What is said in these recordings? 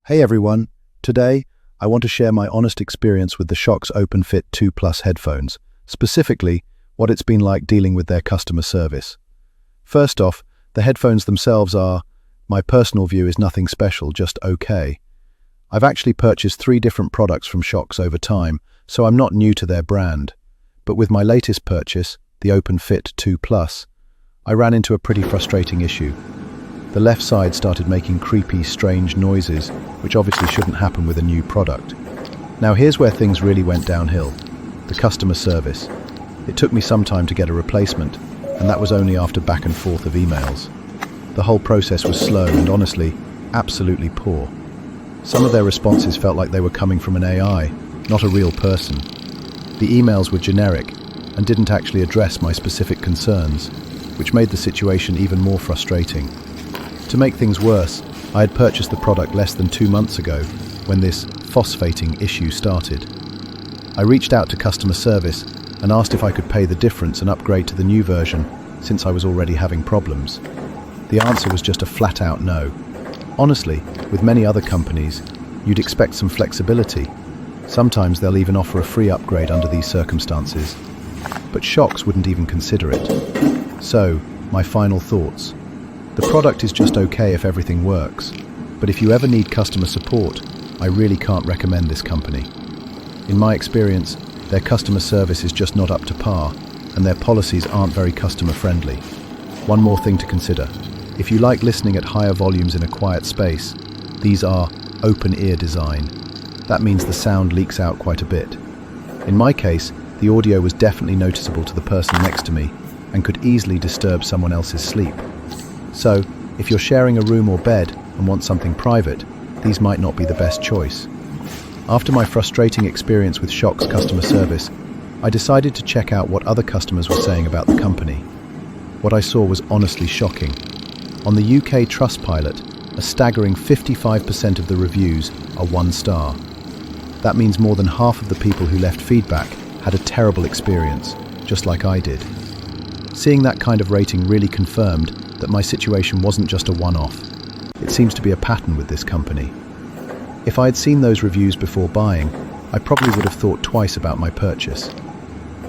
Hey everyone, today I want to share my honest experience with the Shokz OPENFIT 2 Plus headphones, specifically what it's been like dealing with their customer service. First off, the headphones themselves are, my personal view is nothing special, just okay. I've actually purchased 3 different products from Shokz over time, so I'm not new to their brand. But with my latest purchase, the OPENFIT 2 Plus, I ran into a pretty frustrating issue. The left side started making creepy, strange noises, which obviously shouldn't happen with a new product. Now here's where things really went downhill. The customer service. It took me some time to get a replacement, and that was only after back and forth of emails. The whole process was slow and honestly, absolutely poor. Some of their responses felt like they were coming from an AI, not a real person. The emails were generic and didn't actually address my specific concerns, which made the situation even more frustrating. To make things worse, I had purchased the product less than 2 months ago when this phosphating issue started. I reached out to customer service and asked if I could pay the difference and upgrade to the new version since I was already having problems. The answer was just a flat-out no. Honestly, with many other companies, you'd expect some flexibility. Sometimes they'll even offer a free upgrade under these circumstances. But Shokz wouldn't even consider it. So, my final thoughts. The product is just okay if everything works, but if you ever need customer support, I really can't recommend this company. In my experience, their customer service is just not up to par, and their policies aren't very customer friendly. One more thing to consider. If you like listening at higher volumes in a quiet space, these are open ear design. That means the sound leaks out quite a bit. In my case, the audio was definitely noticeable to the person next to me and could easily disturb someone else's sleep. So, if you're sharing a room or bed and want something private, these might not be the best choice. After my frustrating experience with Shokz customer service, I decided to check out what other customers were saying about the company. What I saw was honestly shocking. On the UK Trustpilot, a staggering 55% of the reviews are 1 star. That means more than half of the people who left feedback had a terrible experience, just like I did. Seeing that kind of rating really confirmed that my situation wasn't just a one-off. It seems to be a pattern with this company. If I had seen those reviews before buying, I probably would have thought twice about my purchase.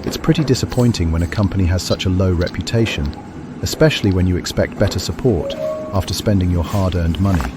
It's pretty disappointing when a company has such a low reputation, especially when you expect better support after spending your hard-earned money.